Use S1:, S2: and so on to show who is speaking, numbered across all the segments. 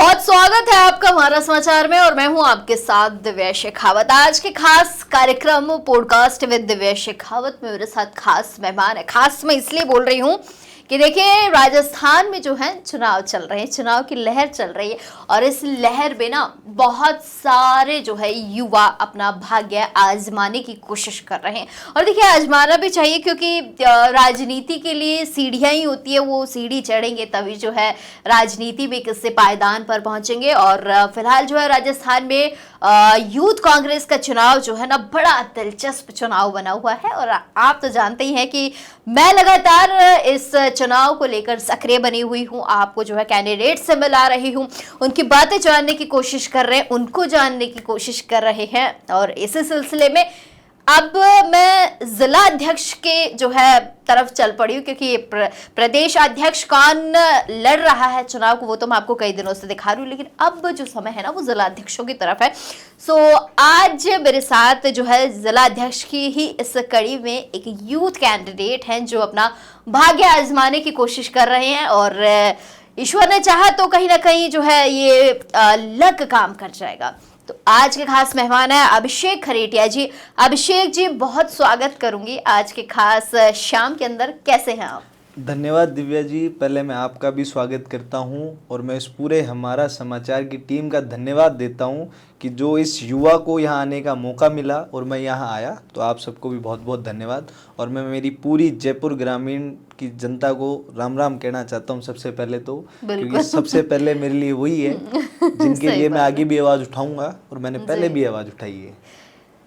S1: बहुत स्वागत है आपका हमारा समाचार में और मैं हूं आपके साथ दिव्या शेखावत। आज के खास कार्यक्रम पॉडकास्ट विद दिव्या शेखावत में मेरे साथ खास मेहमान है। खास मैं इसलिए बोल रही हूं कि देखिए राजस्थान में जो है चुनाव चल रहे हैं, चुनाव की लहर चल रही है और इस लहर में ना बहुत सारे जो है युवा अपना भाग्य आजमाने की कोशिश कर रहे हैं। और देखिए आजमाना भी चाहिए क्योंकि राजनीति के लिए सीढ़ियां ही होती है, वो सीढ़ी चढ़ेंगे तभी जो है राजनीति में किससे पायदान पर पहुंचेंगे। और फिलहाल जो है राजस्थान में यूथ कांग्रेस का चुनाव जो है ना बड़ा दिलचस्प चुनाव बना हुआ है और आप तो जानते ही हैं कि मैं लगातार इस चुनाव को लेकर सक्रिय बनी हुई हूं। आपको जो है कैंडिडेट से मिला रही हूं, उनकी बातें जानने की कोशिश कर रहे हैं, उनको जानने की कोशिश कर रहे हैं। और इसी सिलसिले में अब मैं जिला अध्यक्ष के जो है तरफ चल पड़ी हूँ क्योंकि प्रदेश अध्यक्ष कौन लड़ रहा है चुनाव को वो तो मैं आपको कई दिनों से दिखा रही हूँ, लेकिन अब जो समय है ना वो जिला अध्यक्षों की तरफ है। सो आज मेरे साथ जो है जिला अध्यक्ष की ही इस कड़ी में एक यूथ कैंडिडेट हैं जो अपना भाग्य आजमाने की कोशिश कर रहे हैं और ईश्वर ने चाहा तो कहीं ना कहीं जो है ये लक काम कर जाएगा। तो आज के खास मेहमान है अभिषेक खरेटिया जी। अभिषेक जी बहुत स्वागत करूंगी आज के खास शाम के अंदर, कैसे हैं आप?
S2: धन्यवाद दिव्या जी, पहले मैं आपका भी स्वागत करता हूं और मैं इस पूरे हमारा समाचार की टीम का धन्यवाद देता हूं कि जो इस युवा को यहां आने का मौका मिला और मैं यहां आया, तो आप सबको भी बहुत बहुत धन्यवाद। और मैं मेरी पूरी जयपुर ग्रामीण की जनता को राम राम कहना चाहता हूं सबसे पहले तो, क्योंकि सबसे पहले मेरे लिए वही है जिनके लिए मैं आगे भी आवाज़ उठाऊंगा और मैंने पहले भी आवाज़ उठाई है।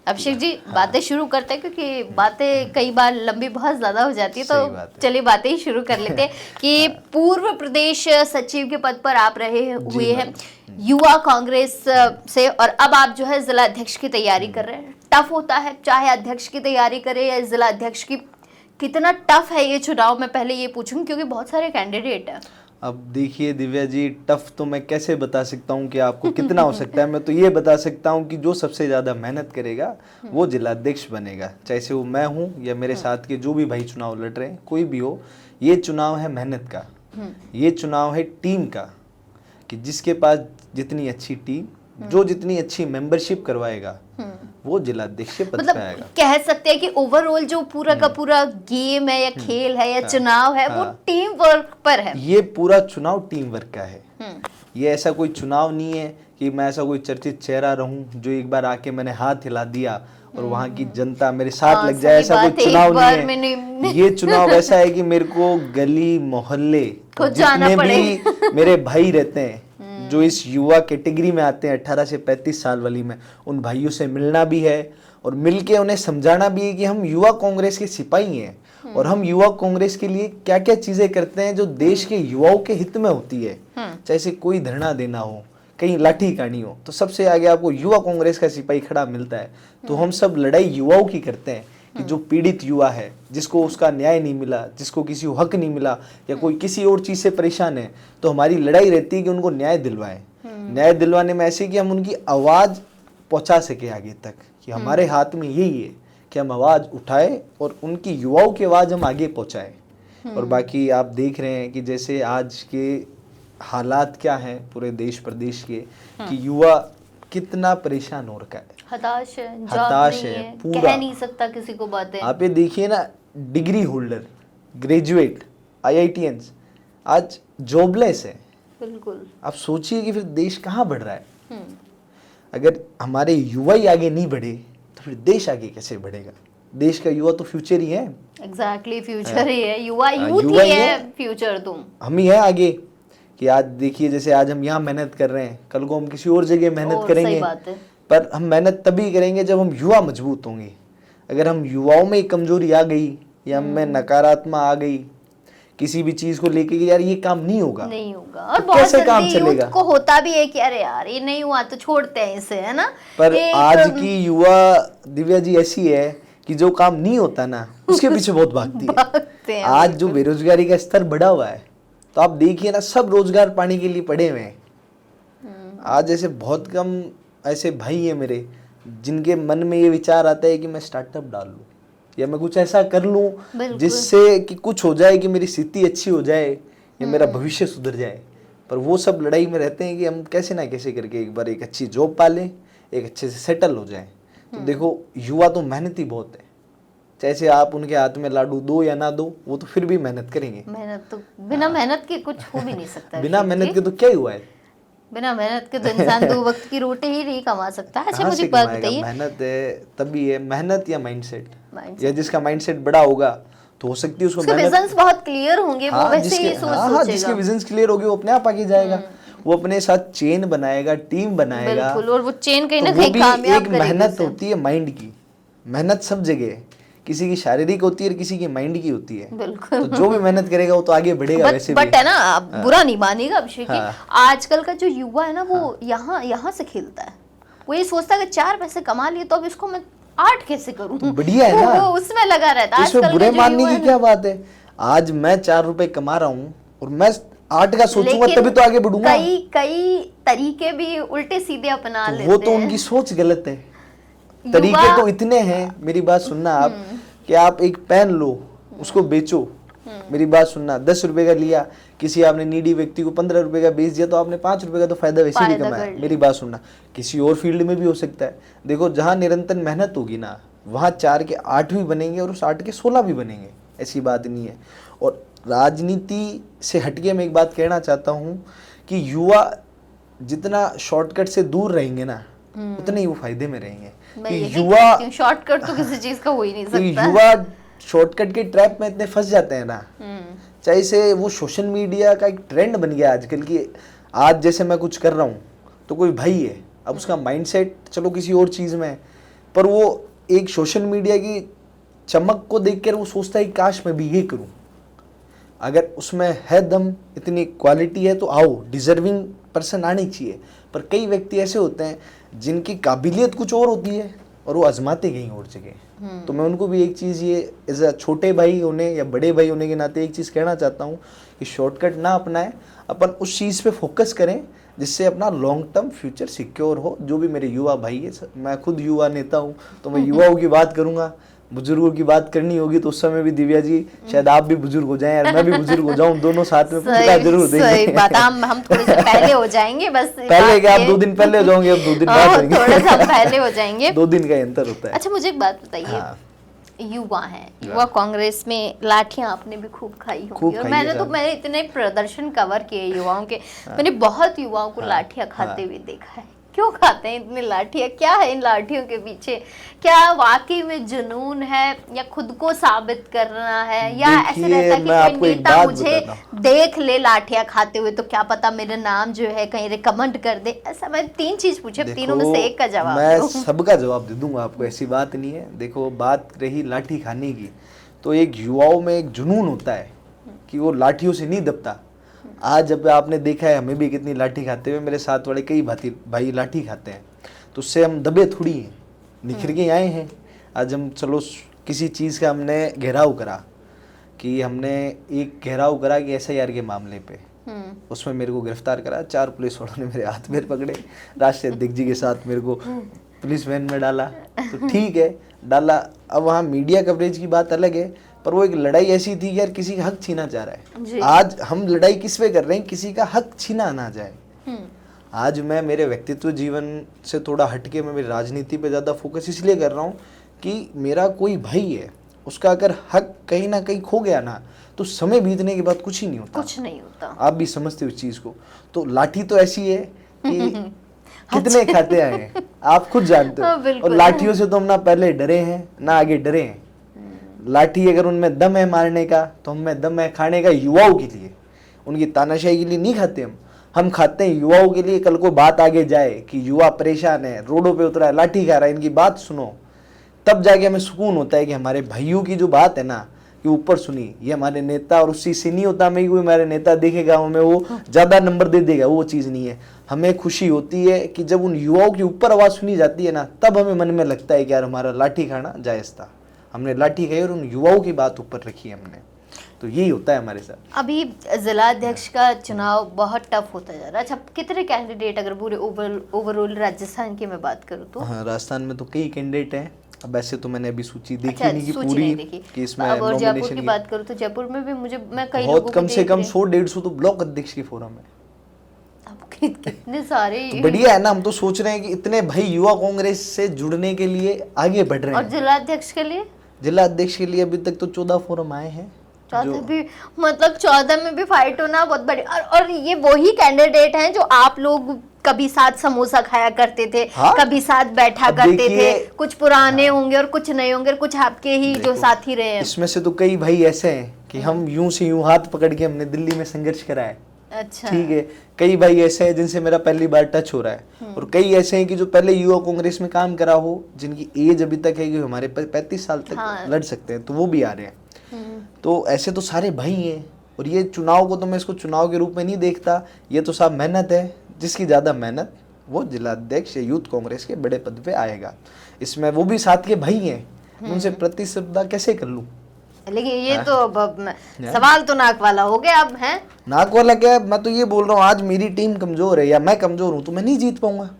S1: अभिषेक जी बातें शुरू करते हैं क्योंकि बातें कई बार लंबी बहुत ज्यादा हो जाती है, तो चलिए बातें ही शुरू कर लेते हैं कि पूर्व प्रदेश सचिव के पद पर आप रहे हुए हैं युवा कांग्रेस से और अब आप जो है जिला अध्यक्ष की तैयारी कर रहे हैं। टफ होता है चाहे अध्यक्ष की तैयारी करे या जिला अध्यक्ष की, कितना टफ है ये चुनाव? मैं पहले ये पूछूंगी क्योंकि बहुत सारे कैंडिडेट हैं।
S2: अब देखिए दिव्या जी, टफ तो मैं कैसे बता सकता हूँ कि आपको कितना हो सकता है। मैं तो ये बता सकता हूँ कि जो सबसे ज़्यादा मेहनत करेगा वो जिलाध्यक्ष बनेगा, चाहे से वो मैं हूँ या मेरे साथ के जो भी भाई चुनाव लड़ रहे हैं, कोई भी हो। ये चुनाव है मेहनत का, ये चुनाव है टीम का, कि जिसके पास जितनी अच्छी टीम, जो जितनी अच्छी मेंबरशिप करवाएगा वो जिलाध्यक्ष पद पे आएगा।
S1: कह सकते हैं कि ओवरऑल जो पूरा का पूरा गेम है या खेल है या चुनाव है वो टीम वर्क पर है।
S2: ये पूरा चुनाव टीम वर्क का है। ये ऐसा कोई चुनाव नहीं है कि मैं ऐसा कोई चर्चित चेहरा रहूं जो एक बार आके मैंने हाथ हिला दिया और वहां की जनता मेरे साथ लग जाए, ऐसा कोई चुनाव नहीं है। ये चुनाव ऐसा है कि मेरे को गली मोहल्ले जितने भी मेरे भाई रहते हैं जो इस युवा कैटेगरी में आते हैं 18 से 35 साल वाली में, उन भाइयों से मिलना भी है और मिलके उन्हें समझाना भी है कि हम युवा कांग्रेस के सिपाही हैं और हम युवा कांग्रेस के लिए क्या क्या चीजें करते हैं जो देश के युवाओं के हित में होती है। चाहे से कोई धरना देना हो, कहीं लाठी कानी हो, तो सबसे आगे आपको युवा कांग्रेस का सिपाही खड़ा मिलता है। तो हम सब लड़ाई युवाओं की करते हैं कि जो पीड़ित युवा है, जिसको उसका न्याय नहीं मिला, जिसको किसी हक नहीं मिला या कोई किसी और चीज से परेशान है, तो हमारी लड़ाई रहती है कि उनको न्याय दिलवाएं। न्याय दिलवाने में ऐसे कि हम उनकी आवाज पहुंचा सके आगे तक, कि हमारे हाथ में यही है कि हम आवाज उठाएं और उनकी युवाओं की आवाज हम आगे पहुंचाएं। और बाकी आप देख रहे हैं कि जैसे आज के हालात क्या हैं पूरे देश प्रदेश के, कि युवा कितना परेशान हो रखा है,
S1: हताश है,
S2: हताश है, पूरा
S1: कह नहीं सकता किसी को बातें।
S2: आप ये देखिए ना, डिग्री होल्डर, ग्रेजुएट, IITians आज जॉबलेस है।
S1: बिल्कुल।
S2: आप सोचिए कि फिर देश कहाँ बढ़ रहा है। अगर हमारे युवा ही आगे नहीं बढ़े तो फिर देश आगे कैसे बढ़ेगा? देश का युवा तो फ्यूचर ही है।
S1: एग्जैक्टली फ्यूचर ही है, युवा यूथ ही है फ्यूचर। तुम हम
S2: ही है आगे। कि आज देखिए जैसे आज हम यहाँ मेहनत कर रहे हैं, कल को हम किसी और जगह मेहनत करेंगे, पर हम मेहनत तभी करेंगे जब हम युवा मजबूत होंगे। अगर हम युवाओं में कमजोरी आ गई या हम में नकारात्मक आ गई किसी भी चीज को लेके कि यार ये काम नहीं होगा
S1: और
S2: तो
S1: बहुत
S2: कैसे काम चलेगा?
S1: को होता भी है कि अरे यार ये नहीं हुआ तो छोड़ते हैं इसे, है ना।
S2: पर आज की युवा दिव्या जी ऐसी है कि जो काम नहीं होता ना उसके पीछे बहुत भागती है। आज जो बेरोजगारी का स्तर बढ़ा हुआ है, तो आप देखिए ना, सब रोजगार पाने के लिए पड़े हुए हैं। आज ऐसे बहुत कम ऐसे भाई हैं मेरे जिनके मन में ये विचार आता है कि मैं स्टार्टअप डाल लूं या मैं कुछ ऐसा कर लूं जिससे कि कुछ हो जाए, कि मेरी स्थिति अच्छी हो जाए या मेरा भविष्य सुधर जाए। पर वो सब लड़ाई में रहते हैं कि हम कैसे ना कैसे करके एक बार एक अच्छी जॉब पा लें, एक अच्छे से सेटल हो जाएं। तो देखो युवा तो मेहनती बहुत है, जैसे आप उनके हाथ में लाडू दो या ना दो, वो तो फिर भी मेहनत करेंगे।
S1: मेहनत तो बिना मेहनत के कुछ हो भी नहीं सकता।
S2: बिना मेहनत के तो क्या हुआ है,
S1: बिना मेहनत के तो इंसान 2 वक्त की रोटी ही नहीं कमा सकता। अच्छा
S2: कहाँ
S1: मुझे
S2: से
S1: एक बात
S2: कमाएगा?
S1: बताइए,
S2: मेहनत है तभी है, मेहनत या माइंडसेट,
S1: Mindset।
S2: या जिसका माइंडसेट बड़ा होगा तो हो सकती है उसको
S1: उसके
S2: मेहनत।
S1: विजन्स बहुत क्लियर होंगे, वो वैसे ही
S2: हाँ, जिसके
S1: सोचेगा।
S2: विजन्स क्लियर होंगे वो अपने आप आगे जाएगा, वो अपने साथ चेन बनाएगा, टीम बनाएगा।
S1: बिल्कुल, और वो चेन कहीं
S2: तो
S1: ना
S2: वो
S1: कहीं
S2: भी
S1: कामयाब
S2: एक
S1: करेगी
S2: मेहनत
S1: उसे।
S2: होती है माइंड की, मेहनत सब जगह है, किसी की शारीरिक होती है और किसी की माइंड की होती है।
S1: बिल्कुल।
S2: तो जो भी मेहनत करेगा वो तो आगे बढ़ेगा वैसे भी।
S1: बट है ना, आप बुरा नहीं मानेगा अभिषेक जी,
S2: हाँ।
S1: आजकल का जो युवा है ना वो यहाँ से खेलता है। वो ये सोचता है कि 4 पैसे कमा लिए तो अब इसको मैं 8 कैसे करूं।
S2: तो बढ़िया है ना,
S1: वो उसमें लगा रहता है।
S2: इसमें
S1: आजकल
S2: बुरे
S1: का जो
S2: मानने
S1: युवा
S2: की
S1: है
S2: क्या
S1: ना,
S2: बात है। आज मैं 4 रुपए कमा रहा हूँ और मैं 8 का सोचूंगा
S1: लेकिन
S2: तभी तो आगे बढ़ूंगा।
S1: कई तरीके भी उल्टे सीधे अपना
S2: तो
S1: लेते
S2: वो तो
S1: हैं।
S2: उनकी सोच गलत है।
S1: युवा-
S2: तरीके तो इतने हैं, मेरी बात सुनना आप, कि आप एक पेन लो उसको बेचो, मेरी बात सुनना, 10 रुपए का लिया, किसी आपने नीडी व्यक्ति को 15 रुपए का बेच दिया तो आपने 5 रुपए का तो फायदा वैसे भी
S1: फायदा
S2: कमाया।
S1: कर लिया।
S2: मेरी बात सुनना, किसी और फील्ड में भी हो सकता है। देखो जहां निरंतर मेहनत होगी ना, वहां 4 के 8 भी बनेंगे और उस 8 के 16 भी बनेंगे, ऐसी बात नहीं है। और राजनीति से हटके मैं एक बात कहना चाहता हूँ कि युवा जितना शॉर्टकट से दूर रहेंगे ना, उतने ही वो फायदे में रहेंगे।
S1: मैं
S2: कि
S1: यही
S2: युवा
S1: कहती हूँ, शॉर्टकट तो किसी चीज का हो ही नहीं
S2: कि
S1: सकता।
S2: युवा शॉर्टकट के ट्रैप में इतने फंस जाते हैं ना, चाहे से वो सोशल मीडिया का एक ट्रेंड बन गया आजकल की। आज जैसे मैं कुछ कर रहा हूँ तो कोई भाई है, अब उसका माइंडसेट चलो किसी और चीज में है, पर वो एक सोशल मीडिया की चमक को देखकर वो सोचता है कि काश मैं भी ये करूं। अगर उसमें है दम, इतनी क्वालिटी है तो आओ, डिजर्विंग पर्सन आने चाहिए। पर कई व्यक्ति ऐसे होते हैं जिनकी काबिलियत कुछ और होती है और वो आजमाते कहीं और जगह। तो मैं उनको भी एक चीज़ ये एज अ छोटे भाई होने या बड़े भाई होने के नाते एक चीज़ कहना चाहता हूँ कि शॉर्टकट ना अपनाएं, अपन उस चीज़ पे फोकस करें जिससे अपना लॉन्ग टर्म फ्यूचर सिक्योर हो। जो भी मेरे युवा भाई है, मैं खुद युवा नेता हूँ तो मैं युवाओं की बात करूँगा। बुजुर्गों की बात करनी होगी तो उस समय भी दिव्या जी शायद आप भी बुजुर्ग हो जाएं और मैं भी बुजुर्ग हो जाऊं, दोनों साथ में पूरा जरूर देंगे।
S1: सही बात, हम थोड़े से पहले हो जाएंगे बस।
S2: पहले क्या, आप 2 दिन पहले हो जाओगे, अब 2 दिन बाद होंगे।
S1: थोड़ा सा हम पहले हो जाएंगे।
S2: 2 दिन का अंतर होता है।
S1: अच्छा मुझे एक बात बताइए,
S2: हाँ।
S1: युवा हैं, युवा कांग्रेस में लाठियां आपने भी खूब खाई होंगी, और मैंने इतने प्रदर्शन कवर किए युवाओं के, मैंने बहुत युवाओं को लाठियां खाते हुए देखा है। क्यों खाते हैं इतनी लाठियां, क्या है इन लाठियों के पीछे? क्या वाकई में जुनून है या खुद को साबित करना है, या ऐसे रहता है कि कोई नेता मुझे देख ले लाठियां खाते हुए तो क्या पता मेरा नाम जो है कहीं रिकमेंड कर दे? ऐसा मैं 3 चीज पूछे, तीनों में से एक का जवाब
S2: मैं सबका जवाब दे दूंगा आपको, ऐसी बात नहीं है। देखो बात रही लाठी खाने की, तो एक युवाओं में एक जुनून होता है कि वो लाठियों से नहीं दबता। आज जब आपने देखा है हमें भी कितनी लाठी खाते हुए, मेरे साथ वाले कई भाई लाठी खाते हैं, तो उससे हम दबे थोड़ी हैं, निखर के आए हैं। आज हम चलो किसी चीज़ का हमने घेराव करा, कि हमने एक घेराव करा कि SIR के मामले पे, उसमें मेरे को गिरफ्तार करा, 4 पुलिस वालों ने मेरे हाथ पैर पकड़े, राष्ट्रीय अध्यक्ष जी के साथ मेरे को पुलिस वैन में डाला, तो ठीक है डाला। अब वहाँ मीडिया कवरेज की बात अलग है, पर वो एक लड़ाई ऐसी थी कि यार किसी का हक छीना जा रहा है। आज हम लड़ाई किस पे कर रहे हैं, किसी का हक छीना ना जाए। आज मैं मेरे व्यक्तित्व जीवन से थोड़ा हटके मैं मेरी राजनीति पे ज़्यादा फोकस इसलिए कर रहा हूँ कि मेरा कोई भाई है, उसका अगर हक कहीं ना कहीं खो गया ना, तो समय बीतने के बाद कुछ ही नहीं होता,
S1: कुछ नहीं होता।
S2: आप भी समझते हो इस चीज़ को। तो लाठी तो ऐसी है कि कितने खाते आए हैं आप खुद जानते हो, और लाठियों से तो हम ना पहले डरे हैं ना आगे डरे हैं। लाठी अगर उनमें दम है मारने का तो हमें दम है खाने का युवाओं के लिए, उनकी तानाशाही के लिए नहीं खाते हम खाते हैं युवाओं के लिए। कल को बात आगे जाए कि युवा परेशान है, रोडों पे उतरा है, लाठी खा रहा है, इनकी बात सुनो, तब जाके हमें सुकून होता है कि हमारे भाइयों की जो बात है ना कि ऊपर सुनी, ये हमारे नेता, और उस चीज़ से नहीं होता हमें कोई हमारे नेता देखेगा हमें वो ज़्यादा नंबर दे देगा, वो चीज़ नहीं है। हमें खुशी होती है कि जब उन युवाओं के ऊपर आवाज़ सुनी जाती है ना, तब हमें मन में लगता है कि यार हमारा लाठी खाना जायज़ था, हमने लाठी खाई और उन युवाओं की बात ऊपर रखी हमने। तो यही होता है हमारे साथ।
S1: अभी जिला अध्यक्ष का चुनाव बहुत टफ होता जा रहा है। अच्छा कितने कैंडिडेट, अगर पूरे ओवरऑल राजस्थान की मैं बात करूँ तो?
S2: हाँ, राजस्थान में तो कई कैंडिडेट हैं। अब ऐसे तो मैंने अभी सूची देखी
S1: अच्छा,
S2: नहीं कि
S1: सूची
S2: पूरी
S1: नहीं देखी।
S2: कि इसमें
S1: अब और जयपुर
S2: नॉमिनेशन
S1: की बात करूँ तो जयपुर में भी मैं कई
S2: बहुत
S1: लोगों को
S2: कम से कम 100-150 तो ब्लॉक अध्यक्ष की फोरम है।
S1: कितने सारे
S2: तो बढ़िया है ना, हम तो सोच रहे हैं कि इतने भाई युवा कांग्रेस से जुड़ने के लिए आगे बढ़ रहे
S1: और
S2: हैं।
S1: जिला अध्यक्ष के लिए,
S2: जिला अध्यक्ष के लिए अभी तक तो 14 फॉर्म आए हैं।
S1: 14 भी, मतलब 14 में भी फाइट होना बहुत बड़ी। और ये वही कैंडिडेट हैं जो आप लोग कभी साथ समोसा खाया करते थे,
S2: हाँ?
S1: कभी साथ बैठा
S2: अब
S1: करते थे।
S2: देखिए,
S1: कुछ पुराने होंगे और कुछ नए होंगे, और कुछ आपके ही जो साथी रहे हैं।
S2: इसमें से तो कई भाई ऐसे हैं कि हम यूं से यूं हाथ पकड़ के हमने दिल्ली में संघर्ष करा है।
S1: अच्छा,
S2: ठीक है, कई भाई ऐसे हैं जिनसे मेरा पहली बार टच हो रहा है, और कई ऐसे हैं कि जो पहले युवा कांग्रेस में काम करा हो, जिनकी एज अभी तक है कि हमारे 35 साल तक
S1: हाँ।
S2: लड़ सकते हैं, तो वो भी आ रहे हैं। तो ऐसे तो सारे भाई हैं। और ये चुनाव को तो मैं इसको चुनाव के रूप में नहीं देखता, ये तो सब मेहनत है। जिसकी ज़्यादा मेहनत वो जिला अध्यक्ष या यूथ कांग्रेस के बड़े पद पे आएगा। इसमें वो भी साथ के भाई हैं, उनसे प्रतिस्पर्धा कैसे कर लूँ?
S1: लेकिन ये तो सवाल तो नाक वाला हो गया अब है।
S2: नाक वाला क्या है? मैं तो ये बोल रहा हूँ, आज मेरी टीम कमजोर है या मैं कमजोर हूँ तो मैं नहीं जीत पाऊंगा।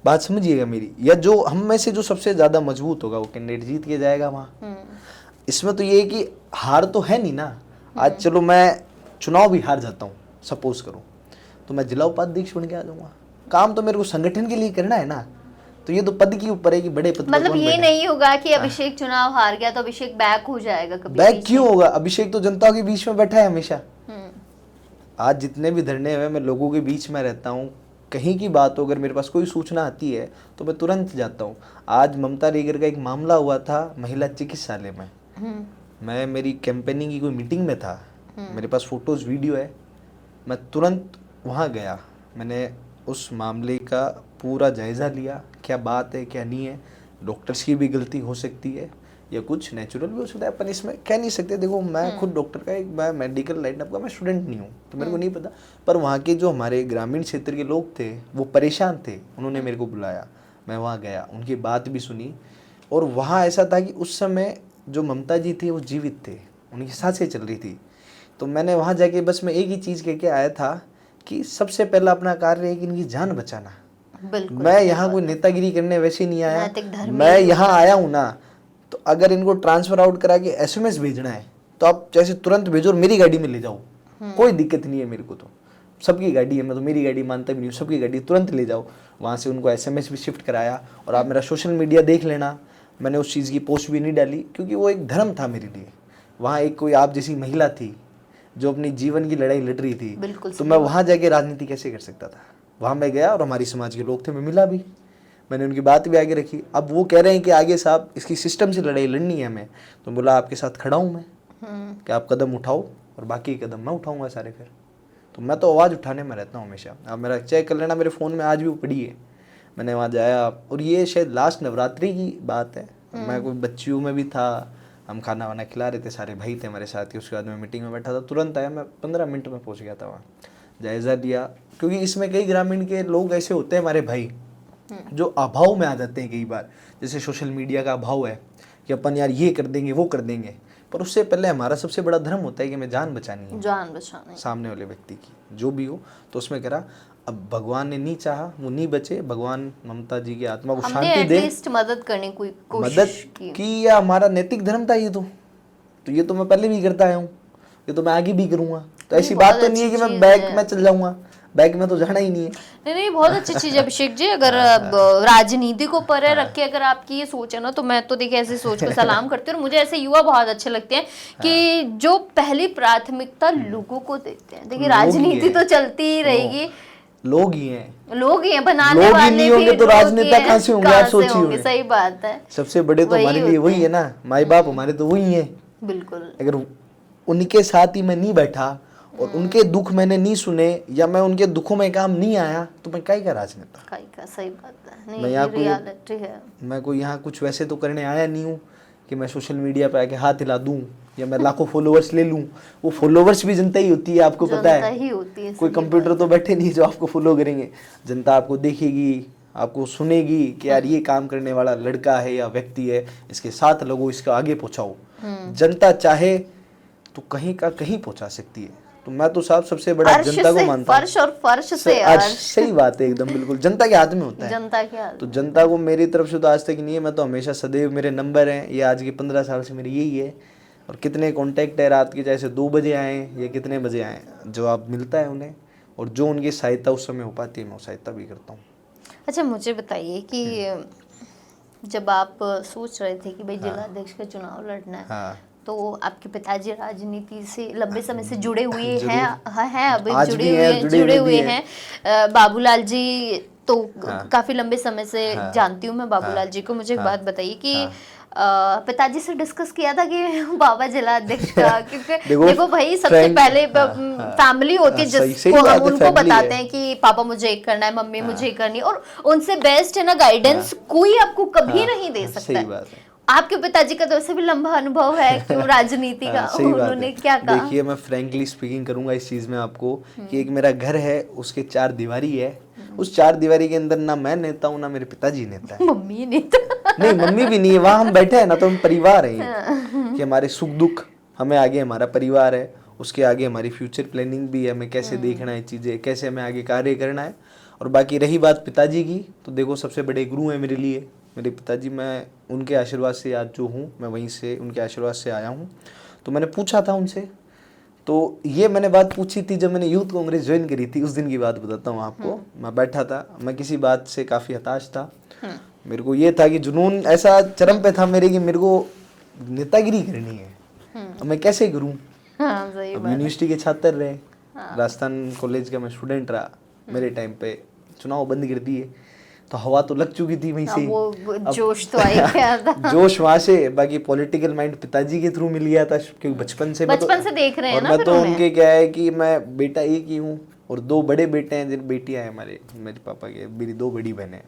S2: बात समझिएगा मेरी। या जो हम में से जो सबसे ज्यादा मजबूत होगा वो कैंडिडेट जीत के जाएगा वहाँ। इसमें तो ये है कि हार तो है नहीं ना। आज चलो मैं चुनाव भी हार जाता हूँ, सपोज करूँ, तो मैं जिला उपाध्यक्ष बन के आ जाऊंगा। काम तो मेरे को संगठन के लिए करना है ना। तो ये तो पद के ऊपर है कि बड़े पद।
S1: मतलब ये नहीं होगा कि अभिषेक चुनाव हार गया तो अभिषेक बैक हो जाएगा कभी?
S2: बैक क्यों होगा? अभिषेक तो जनता के बीच में बैठा है हमेशा। आज जितने भी धरने हुए, मैं लोगों के बीच में रहता हूँ। कहीं की बात हो, अगर मेरे पास कोई सूचना आती है तो मैं तुरंत जाता हूँ। आज ममता रेगर का एक मामला हुआ था महिला चिकित्सालय में। मैं मेरी कैंपेनिंग की कोई मीटिंग में था, मेरे पास फोटोज वीडियो है, मैं तुरंत वहाँ गया। मैंने उस मामले का पूरा जायज़ा लिया, क्या बात है क्या नहीं है। डॉक्टर्स की भी गलती हो सकती है या कुछ नेचुरल भी हो सकता है, अपन इसमें कह नहीं सकते। देखो मैं खुद डॉक्टर का एक, मैं मेडिकल लाइन का मैं स्टूडेंट नहीं हूँ, तो मेरे को नहीं पता। पर वहाँ के जो हमारे ग्रामीण क्षेत्र के लोग थे वो परेशान थे, उन्होंने मेरे को बुलाया, मैं वहाँ गया, उनकी बात भी सुनी। और वहाँ ऐसा था कि उस समय जो ममता जी थे वो जीवित थे, उनकी सांसें चल रही थी। तो मैंने वहाँ जाके बस मैं एक ही चीज़ कह के आया था कि सबसे पहला अपना कार्य है कि इनकी जान बचाना। मैं यहाँ कोई नेतागिरी करने वैसे नहीं आया। मैं यहाँ आया हूँ ना, तो अगर इनको ट्रांसफर आउट करा के एसएमएस भेजना है तो आप जैसे तुरंत भेजो और मेरी गाड़ी में ले जाओ, कोई दिक्कत नहीं है मेरे को। तो सबकी गाड़ी है, मैं तो मेरी गाड़ी मानता भी नहीं हूँ, सबकी गाड़ी तुरंत ले जाओ। वहाँ से उनको एसएमएस भी शिफ्ट कराया। और आप मेरा सोशल मीडिया देख लेना, मैंने उस चीज़ की पोस्ट भी नहीं डाली क्योंकि वो एक धर्म था मेरे लिए। वहाँ एक कोई आप जैसी महिला थी जो अपनी जीवन की लड़ाई लड़ रही थी, तो मैं वहाँ जाके राजनीति कैसे कर सकता था? वहाँ मैं गया और हमारी समाज के लोग थे, मैं मिला भी, मैंने उनकी बात भी आगे रखी। अब वो कह रहे हैं कि आगे साहब इसकी सिस्टम से लड़ाई लड़नी है हमें, तो बोला आपके साथ खड़ा हूँ मैं, कि आप कदम उठाओ और बाकी कदम मैं उठाऊंगा सारे। फिर तो मैं तो आवाज़ उठाने में रहता हूँ हमेशा। आप मेरा चेक कर लेना, मेरे फ़ोन में आज भी वो पड़ी है। मैंने वहाँ जाया और ये शायद लास्ट नवरात्रि की बात है, मैं कोई बच्चियों में भी था, हम खाना वाना खिला रहे थे, सारे भाई थे हमारे साथ ही। उसके बाद मैं मीटिंग में बैठा था, तुरंत आया, मैं 15 मिनट में पहुँच गया था वहाँ, जायज़ा लिया। क्योंकि इसमें कई ग्रामीण के लोग ऐसे होते हैं हमारे भाई जो अभाव में आ जाते हैं कई बार। जैसे सोशल मीडिया का अभाव है कि अपन यार ये कर देंगे वो कर देंगे, पर उससे पहले हमारा सबसे बड़ा धर्म होता है कि मैं जान बचानी है,
S1: जान बचानी
S2: सामने वाले व्यक्ति की जो भी हो। तो उसमें करा, अब भगवान ने नहीं चाहा वो नहीं बचे, भगवान ममता जी की आत्मा को शांति दे,
S1: मदद करने की
S2: मदद की, या हमारा नैतिक धर्म था ये। तो ये तो मैं पहले भी करता आया हूँ, ये तो मैं आगे भी करूँगा। तो ऐसी बात तो नहीं है कि मैं बैक में चल जाऊंगा, बैक में तो जाना ही नहीं है।
S1: नहीं, बहुत अच्छी चीज है अभिषेक जी। अगर राजनीति को परे रख के अगर आपकी ये सोच है ना, तो मैं तो देखिए ऐसी सोच को सलाम करती हूँ। और मुझे ऐसे युवा बहुत अच्छे लगते हैं कि जो पहली प्राथमिकता लोगों को देते हैं। देखिए राजनीति तो चलती ही रहेगी,
S2: लोग ही हैं,
S1: लोग ही हैं, बनाने वाले
S2: नहीं होंगे तो राजनेता कहाँ से होंगे? आप सोचिए,
S1: सही बात है।
S2: सबसे बड़े तो हमारे लिए वही है ना, माई बाप हमारे तो वही है।
S1: बिल्कुल,
S2: अगर उनके साथ ही मैं नहीं बैठा और उनके दुख मैंने नहीं सुने या मैं उनके दुखों में काम नहीं आया, तो मैं काहे का राजनेता?
S1: काहे का, सही बात है। नहीं,
S2: मैं यहाँ
S1: रियलिटी है।
S2: मैं कोई यहाँ कुछ वैसे तो करने आया नहीं हूँ कि मैं सोशल मीडिया पे आके हाथ हिला दूं या मैं लाखों फॉलोअर्स ले लूं। वो फॉलोअर्स भी जनता ही होती है, आपको पता है,
S1: ही होती है।
S2: कोई कंप्यूटर तो बैठे नहीं जो आपको फॉलो करेंगे। जनता आपको देखेगी, आपको सुनेगी कि यार ये काम करने वाला लड़का है या व्यक्ति है, इसके साथ लगो, इसका आगे पहुंचाओ। जनता चाहे तो कहीं का कहीं पहुंचा सकती है। तो मैं तो साहब सबसे बड़ा जनता को मानता हूँ।
S1: फर्श और फर्श से अर्श।
S2: सही बात है एकदम, बिल्कुल जनता के हाथ में होता है।
S1: जनता के हाथ।
S2: तो जनता को मेरी तरफ से तो आज तक नहीं है, मैं तो हमेशा सदैव, मेरे नंबर हैं ये आज के 15 साल से मेरे यही है। और कितने कॉन्टैक्ट है रात के, जैसे 2 बजे आए या कितने बजे आए, जो आप मिलता है उन्हें और जो उनकी सहायता उस समय हो पाती है मैं वो सहायता भी करता हूँ।
S1: अच्छा, मुझे बताइए कि जब आप सोच रहे थे कि भाई
S2: हाँ।
S1: जिला अध्यक्ष का चुनाव लड़ना है,
S2: हाँ।
S1: तो आपके पिताजी राजनीति से लंबे समय से जुड़े हुए
S2: जरूर।
S1: हैं अभी
S2: आज
S1: जुड़े
S2: भी
S1: हुए
S2: हैं,
S1: हैं,
S2: जुड़े
S1: जुड़े
S2: हुए भी
S1: हुए
S2: हैं।
S1: हैं। बाबूलाल जी तो
S2: हाँ।
S1: काफी लंबे समय से
S2: हाँ।
S1: जानती हूँ मैं बाबूलाल
S2: हाँ।
S1: जी को। मुझे एक
S2: हाँ।
S1: बात बताइए कि
S2: हाँ।
S1: पिताजी से डिस्कस किया था कि बाबा जिला अध्यक्ष का, क्योंकि
S2: देखो,
S1: देखो भाई सबसे
S2: फ्रैंक,
S1: पहले
S2: हाँ, हाँ,
S1: फैमिली होती है
S2: सही
S1: जिसको हम
S2: बात है,
S1: उनको
S2: फैमिली
S1: बताते
S2: है।
S1: हैं कि पापा मुझे एक करना है, मम्मी
S2: हाँ।
S1: मुझे एक करनी है, और उनसे बेस्ट है ना गाइडेंस कोई आपको कभी नहीं दे सकता
S2: सही
S1: है।
S2: बात है।
S1: आपके पिताजी का तो वैसे भी लंबा अनुभव है क्यों राजनीति का,
S2: सही बात
S1: उन्होंने
S2: है।
S1: क्या कहा?
S2: देखिए, मैं फ्रैंकली स्पीकिंग करूंगा इस चीज में आपको कि एक मेरा घर है, उसके 4 दीवारी है। उस 4 दीवारी के अंदर ना मैं नेता हूँ ना मेरे पिताजी नेता है।
S1: मम्मी नहीं तो
S2: नहीं, मम्मी भी नहीं है, वहां हम बैठे हैं ना, तो हम परिवार हैं एक, कि हमारे सुख दुख, हमें आगे हमारा परिवार है, उसके आगे हमारी फ्यूचर प्लानिंग भी है, हमें कैसे देखना है चीजें, कैसे हमें आगे कार्य करना है। और बाकी रही बात पिताजी की, तो देखो सबसे बड़े गुरु हैं मेरे लिए मेरे पिताजी। मैं उनके आशीर्वाद से आज जो हूँ, मैं वहीं से उनके आशीर्वाद से आया हूँ। तो मैंने पूछा था उनसे, तो ये मैंने बात पूछी थी जब मैंने यूथ कांग्रेस ज्वाइन करी थी, उस दिन की बात बताता हूँ आपको। मैं बैठा था, मैं किसी बात से काफ़ी हताश था। मेरे को ये था कि जुनून ऐसा चरम पे था मेरे कि मेरे को नेतागिरी करनी है, अब मैं कैसे करूँ।
S1: हाँ, सही
S2: अब
S1: बात है।
S2: यूनिवर्सिटी के छात्र रहे, राजस्थान कॉलेज का मैं स्टूडेंट रहा, मेरे टाइम पे चुनाव बंद कर दिए, तो हवा तो लग चुकी थी वहीं से ही।
S1: वो जोश तो आई गया था।
S2: जोश वहां से, बाकी पॉलिटिकल माइंड पिताजी के थ्रू मिल गया था, क्योंकि बचपन से
S1: बचपन से देख रहे हैं
S2: और
S1: ना
S2: मैं
S1: फिर
S2: तो
S1: उन्हें।
S2: उनके क्या है कि मैं बेटा एक ही हूँ और 2 बड़े बेटे हैं, जिन बेटियां हैं मेरे पापा के, मेरी 2 बड़ी बहनें हैं।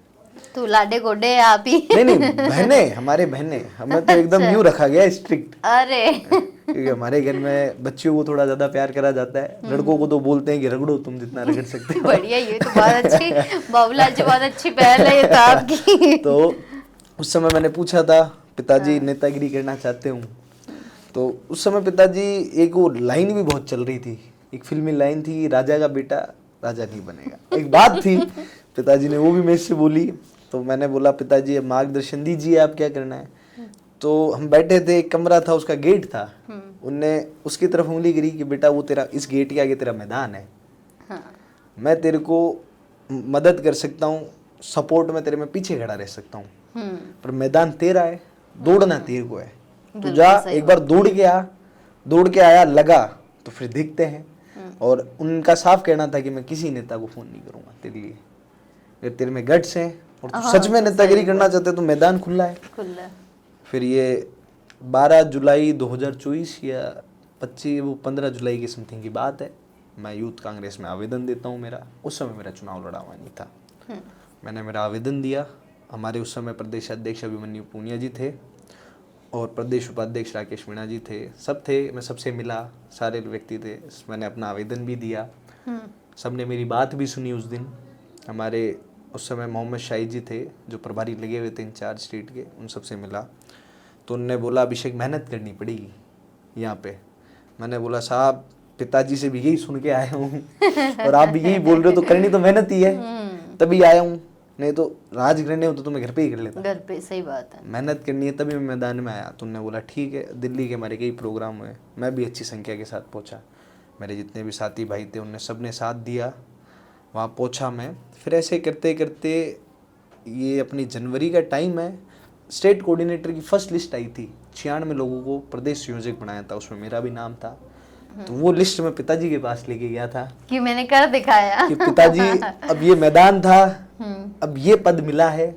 S1: तो लाडे गोडे आप ही?
S2: नहीं, बहनें, हमारे बहनें, हमें तो एकदम यूं रखा गया स्ट्रिक्ट,
S1: अरे
S2: क्योंकि हमारे घर में बच्चियों को थोड़ा ज्यादा प्यार करा जाता है, लड़कों को तो बोलते हैं कि रगड़ो तुम जितना रगड़ सकते हो।
S1: बढ़िया, ये तो बहुत अच्छी बाबूलाल जी, बहुत अच्छी पहल है ये तो आपकी।
S2: तो उस समय मैंने पूछा था, पिताजी नेतागिरी करना चाहते हूँ, तो उस समय पिताजी, एक वो लाइन भी बहुत चल रही थी, एक फिल्मी लाइन थी, राजा का बेटा राजा नहीं बनेगा, एक बात थी, पिताजी ने वो भी मेरे से बोली। तो मैंने बोला पिताजी अब मार्गदर्शन दीजिए, आप क्या करना है। तो हम बैठे थे, एक कमरा था, उसका गेट था, उनने उसकी तरफ उंगली करी कि बेटा वो तेरा, इस गेट के आगे तेरा मैदान है, मैं तेरे को मदद कर सकता हूँ, सपोर्ट में तेरे में पीछे खड़ा रह सकता हूँ, पर मैदान तेरा है, दौड़ना तेरे को है, तू जा एक बार दौड़ के आ, दौड़ के आया, लगा तो फिर देखते हैं। और उनका साफ कहना था कि मैं किसी नेता को फोन नहीं करूंगा तेरे लिए, अगर तेरे में गट्स हैं और तू सच में नेतागिरी करना चाहते तो मैदान खुला है। फिर ये 12 जुलाई 2024 या 15 जुलाई की समथिंग की बात है, मैं यूथ कांग्रेस में आवेदन देता हूँ मेरा। उस समय मेरा चुनाव लड़ा हुआ नहीं था, मैंने मेरा आवेदन दिया। हमारे उस समय प्रदेश अध्यक्ष अभिमन्यु पूनिया जी थे और प्रदेश उपाध्यक्ष राकेश मीणा जी थे, सब थे, मैं सबसे मिला, सारे व्यक्ति थे, मैंने अपना आवेदन भी दिया। सबने मेरी बात भी सुनी उस दिन। हमारे उस समय मोहम्मद शाहिद जी थे जो प्रभारी लगे हुए थे इंचार्ज स्टेट के, उन सबसे मिला। तो उन्होंने बोला अभिषेक मेहनत करनी पड़ेगी यहाँ पे। मैंने बोला साहब पिताजी से भी यही सुन के आया हूँ और आप भी यही बोल रहे हो, तो करनी तो मेहनत ही है, तभी आया हूँ, नहीं तो राज करने हो तो मैं घर पे ही कर लेता।
S1: घर पे, सही बात है,
S2: मेहनत करनी है, तभी मैं मैदान में आया। तो उन्होंने बोला ठीक है, दिल्ली के हमारे कई प्रोग्राम हुए, मैं भी अच्छी संख्या के साथ पहुंचा, मेरे जितने भी साथी भाई थे उनने सबने साथ दिया, वहाँ पहुंचा मैं। फिर ऐसे करते करते ये अपनी जनवरी का टाइम है, स्टेट कोऑर्डिनेटर की फर्स्ट लिस्ट आई थी, 96 लोगों को प्रदेश संयोजक बनाया था, उसमें मेरा भी नाम था। तो वो लिस्ट में पिताजी के पास लेके गया था
S1: कि मैंने कर दिखाया
S2: कि पिताजी अब ये मैदान था, अब ये पद मिला है,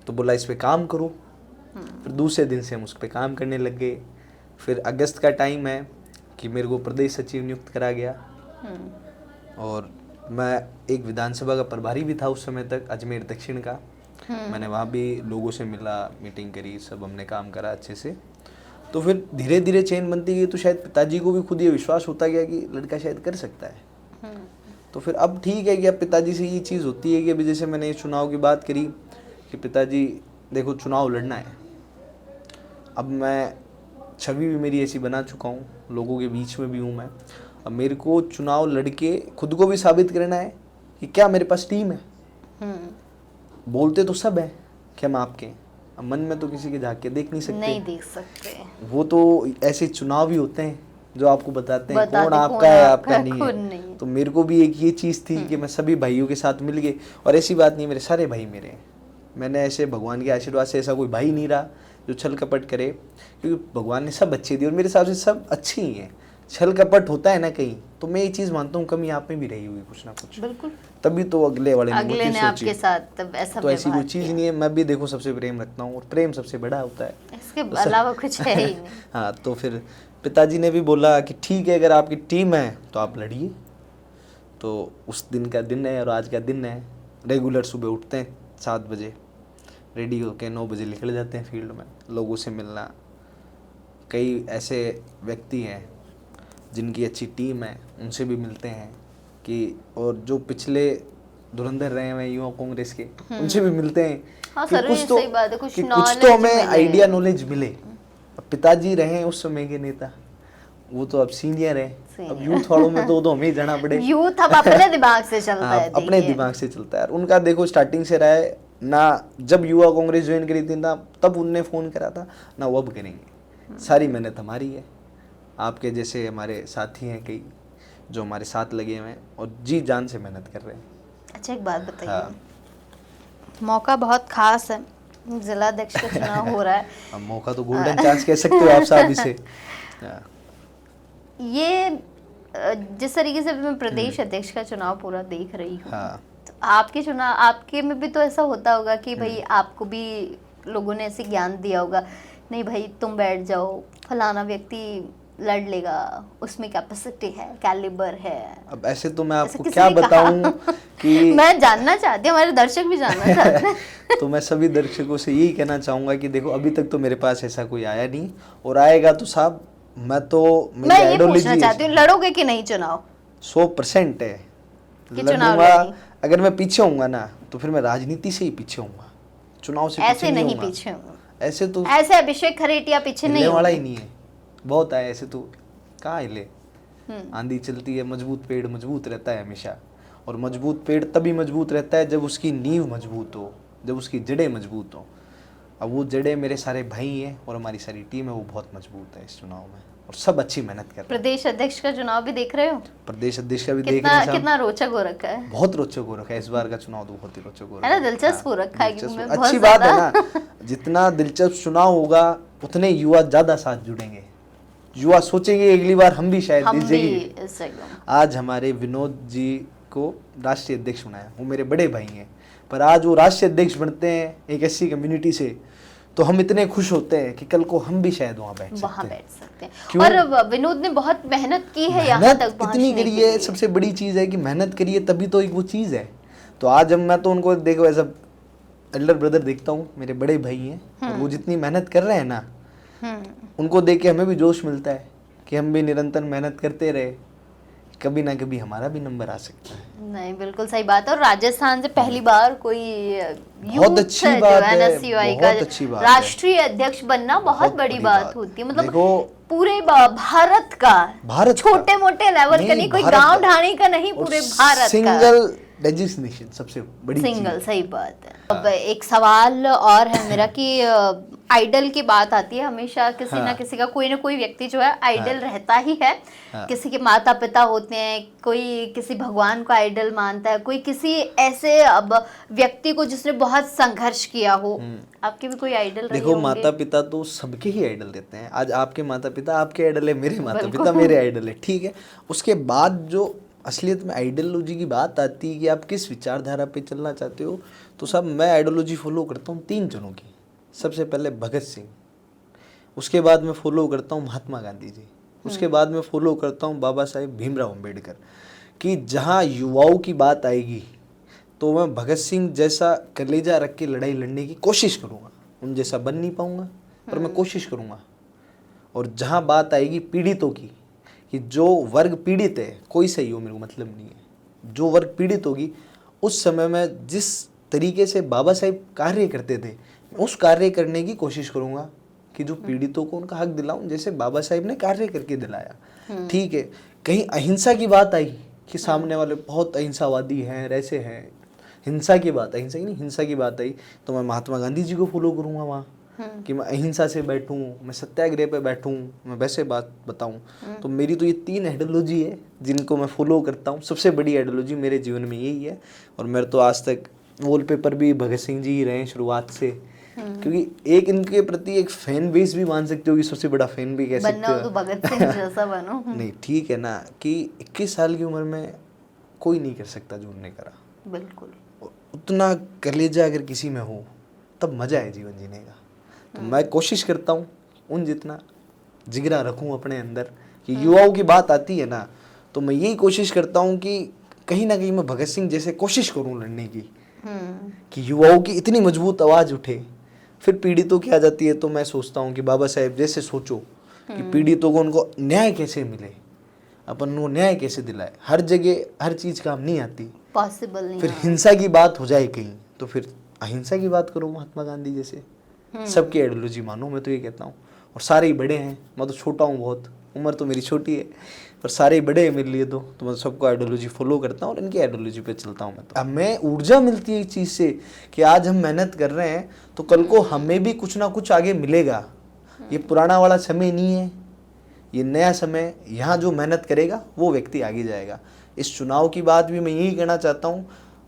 S2: तो बोला इस पे काम करो। फिर दूसरे दिन से हम उस पे काम करने लग गए। फिर अगस्त का टाइम है कि मेरे को प्रदेश सचिव नियुक्त करा गया और मैं एक विधानसभा का प्रभारी भी था उस समय तक, अजमेर दक्षिण का। मैंने वहाँ भी लोगों से मिला, मीटिंग करी, सब हमने काम करा अच्छे से। तो फिर धीरे धीरे चेन बनती गई, तो शायद पिताजी को भी खुद ये विश्वास होता गया कि लड़का शायद कर सकता है। तो फिर अब ठीक है कि अब पिताजी से ये चीज़ होती है कि अभी जैसे मैंने चुनाव की बात करी कि पिताजी देखो चुनाव लड़ना है, अब मैं छवि भी मेरी ऐसी बना चुका हूँ, लोगों के बीच में भी हूँ मैं, अब मेरे को चुनाव लड़के खुद को भी साबित करना है कि क्या मेरे पास टीम है। बोलते तो सब है कि हम आपके, मन में तो किसी के झाँक के देख नहीं सकते,
S1: नहीं देख सकते,
S2: वो तो ऐसे चुनाव ही होते हैं जो आपको बताते हैं
S1: बताते
S2: कौन
S1: कौन
S2: आपका है
S1: आपका
S2: आपका
S1: है,
S2: नहीं
S1: कौन
S2: है।
S1: नहीं है।
S2: तो मेरे को भी एक ये चीज़ थी कि मैं सभी भाइयों के साथ मिल गए, और ऐसी बात नहीं, मेरे सारे भाई मेरे हैं। मैंने ऐसे भगवान के आशीर्वाद से ऐसा कोई भाई नहीं रहा जो छल कपट करे, क्योंकि भगवान ने सब अच्छे दिए और मेरे हिसाब से सब अच्छे ही हैं। छल कपट होता है ना कहीं, तो मैं ये चीज़ मानता हूँ कमी आप में भी रही हुई कुछ ना कुछ,
S1: बिल्कुल,
S2: तभी तो अगले वाले ने वो
S1: अगले
S2: चीज़
S1: ने
S2: सोची।
S1: आपके साथ तब ऐसा
S2: तो ऐसी कोई
S1: व्यवहार
S2: चीज़
S1: किया।
S2: नहीं है, मैं भी देखो सबसे प्रेम रखता हूँ और प्रेम सबसे बड़ा होता है।
S1: इसके
S2: तो
S1: अलावा कुछ है ही नहीं।
S2: हाँ, तो फिर पिताजी ने भी बोला कि ठीक है, अगर आपकी टीम है तो आप लड़िए। तो उस दिन का दिन है और आज का दिन है। रेगुलर सुबह उठते हैं 7 बजे, रेडी होके 9 बजे निकल जाते हैं फील्ड में, लोगों से मिलना। कई ऐसे व्यक्ति हैं जिनकी अच्छी टीम है, उनसे भी मिलते हैं कि, और जो पिछले धुरंधर रहे हैं युवा कांग्रेस के, उनसे भी मिलते हैं
S1: हाँ
S2: कि
S1: सर,
S2: कुछ
S1: ये
S2: तो
S1: सही बात है, कुछ
S2: कि कुछ
S1: knowledge
S2: तो हमें
S1: मिले।
S2: आइडिया नॉलेज मिले। अब पिताजी रहे उस समय के नेता, वो तो अब सीनियर है, अब यूथ वालों में तो हमें ही जाना पड़े।
S1: यूथ अब अपने दिमाग से चलता
S2: हाँ,
S1: है,
S2: अपने
S1: देखिए।
S2: दिमाग से चलता है। और उनका देखो स्टार्टिंग से रहा है ना, जब युवा कांग्रेस ज्वाइन करी थी ना तब उनने फ़ोन करा था ना, वो अब करेंगे। सारी मेहनत हमारी है, आपके जैसे हमारे साथी हैं कई जो हमारे साथ लगे हुए हैं और जी जान से मेहनत कर रहे हैं।
S1: अच्छा, एक बात बताइए,
S2: हाँ।
S1: मौका बहुत खास है, जिला अध्यक्ष का चुनाव हो रहा है।
S2: अब मौका तो गोल्डन चांस कह सकते हो आप साहब इसे। हाँ।
S1: ये जिस तरीके से मैं प्रदेश अध्यक्ष का चुनाव पूरा देख रही हूँ,
S2: हाँ।
S1: तो आपके चुनाव, आपके में भी तो ऐसा होता होगा कि भाई आपको भी लोगों ने ऐसे ज्ञान दिया होगा, नहीं भाई तुम बैठ जाओ, फलाना व्यक्ति लड़ लेगा, उसमें कैपेसिटी है, कैलिबर है।
S2: अब ऐसे तो मैं
S1: ऐसा
S2: आपको
S1: किसी
S2: क्या
S1: ने कहा?
S2: बताऊं कि
S1: मैं जानना चाहती हूँ, हमारे दर्शक भी जानना चाहते हैं।
S2: तो मैं सभी दर्शकों से यही कहना चाहूंगा कि देखो अभी तक तो मेरे पास ऐसा कोई आया नहीं, और आएगा तो साहब मैं तो, मेरी
S1: मैं ये
S2: आइडियोलॉजी
S1: पूछना चाहती हूँ, लड़ोगे कि नहीं चुनाव?
S2: 100% है,
S1: कि चुनाव
S2: लड़ूंगा।
S1: लड़ेंगे?
S2: अगर मैं पीछे होऊंगा ना तो फिर मैं राजनीति से ही पीछे होऊंगा, चुनाव से
S1: ऐसे
S2: पीछे
S1: नहीं
S2: होऊंगा।
S1: पीछे हूँ,
S2: ऐसे तो
S1: ऐसे अभिषेक खरेटिया पीछे
S2: हिलने
S1: नहीं
S2: वाला ही
S1: होंगे।
S2: नहीं है, बहुत आए ऐसे तो कहाँ हिले। आंधी चलती है, मजबूत पेड़ मजबूत रहता है हमेशा, और मजबूत पेड़ तभी मजबूत रहता है जब उसकी नींव मजबूत हो, जब उसकी जड़ें मजबूत हो। अब वो जड़ें मेरे सारे भाई हैं और हमारी सारी टीम है, वो बहुत मजबूत है इस चुनाव में, और सब अच्छी मेहनत कर रहे हैं।
S1: प्रदेश अध्यक्ष का चुनाव भी देख रहे हो?
S2: प्रदेश अध्यक्ष का भी देख रहे
S1: कितना
S2: हैं साहब,
S1: कितना रोचक हो रखा है
S2: बहुत रोचक हो रखा है इस बार का चुनाव, तो बहुत ही रोचक हो रखा
S1: है ना, दिलचस्प हो रखा है,
S2: दिलचस्प,
S1: क्योंकि बहुत
S2: अच्छी बात है
S1: ज्यादा।
S2: ना। जितना दिलचस्प चुनाव होगा उतने युवा ज्यादा साथ जुड़ेंगे, युवा सोचेंगे अगली बार हम भी शायद
S1: हम
S2: इस
S1: भी
S2: जगह।
S1: इस जगह।
S2: आज हमारे विनोद जी को राष्ट्रीय अध्यक्ष बनाया, वो मेरे बड़े भाई हैं, पर आज वो राष्ट्रीय अध्यक्ष बनते हैं एक ऐसी कम्युनिटी से, तो हम इतने खुश होते हैं कि कल को हम भी शायद वहाँ बैठ सकते हैं। क्यों?
S1: और विनोद ने बहुत मेहनत की है यहाँ
S2: मेहनत
S1: तक
S2: इतनी
S1: पहुँचने
S2: करी
S1: के
S2: है,
S1: लिए।
S2: सबसे बड़ी चीज़ है कि मेहनत करिए तभी तो एक वो चीज़ है। तो आज हम, मैं तो उनको देखो एज अ एल्डर ब्रदर देखता हूँ, मेरे बड़े भाई हैं, और वो जितनी मेहनत कर रहे हैं ना, उनको देख के हमें भी जोश मिलता है कि हम भी निरंतर मेहनत करते रहे, कभी ना कभी हमारा भी नंबर आ सकता है।
S1: नहीं, बिल्कुल सही बात है। और राजस्थान से पहली बार कोई
S2: बहुत अच्छी बात है, बहुत अच्छी बात है।
S1: राष्ट्रीय अध्यक्ष बनना बहुत बड़ी बात होती है, मतलब
S2: देखो
S1: पूरे भारत का, छोटे मोटे लेवल का नहीं, कोई गांव ढाणी का नहीं, पूरे भारत का
S2: सिंगल डेजिग्नेशन सबसे बड़ी
S1: सिंगल। सही बात है। अब एक सवाल और है मेरा कि आइडल की बात आती है हमेशा, किसी ना किसी का कोई ना कोई व्यक्ति जो है आइडल रहता ही है। किसी के माता पिता होते हैं, कोई किसी भगवान को आइडल मानता है, कोई किसी ऐसे अब व्यक्ति को जिसने बहुत संघर्ष किया हो। आपके भी कोई आइडल रहे
S2: देखो
S1: होंगे?
S2: माता पिता तो सबके ही आइडल रहते हैं। आज आपके माता पिता आपके आइडल है, मेरे माता पिता मेरे आइडल है, ठीक है। उसके बाद जो असलियत में आइडियोलॉजी की बात आती है कि आप किस विचारधारा पे चलना चाहते हो, तो सब मैं आइडियोलॉजी फॉलो करता हूँ 3 जनों की। सबसे पहले भगत सिंह, उसके बाद मैं फॉलो करता हूँ महात्मा गांधी जी, उसके बाद मैं फॉलो करता हूँ बाबा साहेब भीमराव अम्बेडकर। कि जहाँ युवाओं की बात आएगी तो मैं भगत सिंह जैसा कलेजा रख के लड़ाई लड़ने की कोशिश करूँगा। उन जैसा बन नहीं पाऊँगा पर मैं कोशिश करूँगा। और जहाँ बात आएगी पीड़ितों की, कि जो वर्ग पीड़ित है, कोई सही हो मेरे को मतलब नहीं है, जो वर्ग पीड़ित होगी, उस समय में जिस तरीके से बाबा साहेब कार्य करते थे उस कार्य करने की कोशिश करूँगा कि जो पीड़ितों को उनका हक दिलाऊं जैसे बाबा साहेब ने कार्य करके दिलाया। ठीक है, कहीं अहिंसा की बात आई कि सामने वाले बहुत अहिंसावादी हैं, ऐसे हैं, हिंसा की बात, अहिंसा की नहीं हिंसा की बात आई, तो मैं महात्मा गांधी जी को फॉलो करूँगा वहाँ। कि मैं अहिंसा से बैठूं, मैं सत्याग्रह पे बैठूं, मैं वैसे बात बताऊं। तो मेरी तो ये 3 आइडियोलॉजी है जिनको मैं फॉलो करता हूं। सबसे बड़ी आइडियोलॉजी मेरे जीवन में यही है। और मेरे तो आज तक वॉलपेपर भी भगत सिंह जी ही रहे शुरुआत से, क्योंकि एक इनके प्रति एक फैन बेस भी मान सकते हो कि सबसे बड़ा फैन भी कह सकते
S1: बनना हो तो भगत सिंह जैसा बनो।
S2: नहीं ठीक है ना, कि 21 साल की उम्र में कोई नहीं कर सकता जो उन्होंने करा।
S1: बिल्कुल।
S2: उतना कलेजा अगर किसी में हो तब मजा है जीवन जीने का। तो मैं कोशिश करता हूँ उन जितना जिगरा रखूँ अपने अंदर, कि युवाओं की बात आती है ना, तो मैं यही कोशिश करता हूँ कि कहीं ना कहीं मैं भगत सिंह जैसे कोशिश करूँ लड़ने की, कि युवाओं की इतनी मजबूत आवाज़ उठे। फिर पीड़ितों की आ जाती है तो मैं सोचता हूँ कि बाबा साहेब जैसे सोचो कि पीड़ितों को उनको न्याय कैसे मिले, अपन उनको न्याय कैसे दिलाए। हर जगह हर चीज़ काम नहीं आती,
S1: पॉसिबल नहीं।
S2: फिर हिंसा की बात हो जाए कहीं तो फिर अहिंसा की बात करो, महात्मा गांधी जैसे। सबकी आइडियोलॉजी मानो, मैं तो ये कहता हूँ। और सारे ही बड़े हैं, मैं तो छोटा हूँ बहुत, उम्र तो मेरी छोटी है, पर सारे ही बड़े हैं मेरे लिए। तो मैं सबको आइडियोलॉजी फॉलो करता हूँ और इनकी आइडियोलॉजी पे चलता हूँ मैं तो। अब मैं ऊर्जा मिलती है इस चीज़ से कि आज हम मेहनत कर रहे हैं तो कल को हमें भी कुछ ना कुछ आगे मिलेगा। ये पुराना वाला समय नहीं है, ये नया समय। यहाँ जो मेहनत करेगा वो व्यक्ति आगे जाएगा। इस चुनाव की बात भी मैं यही कहना चाहता हूँ,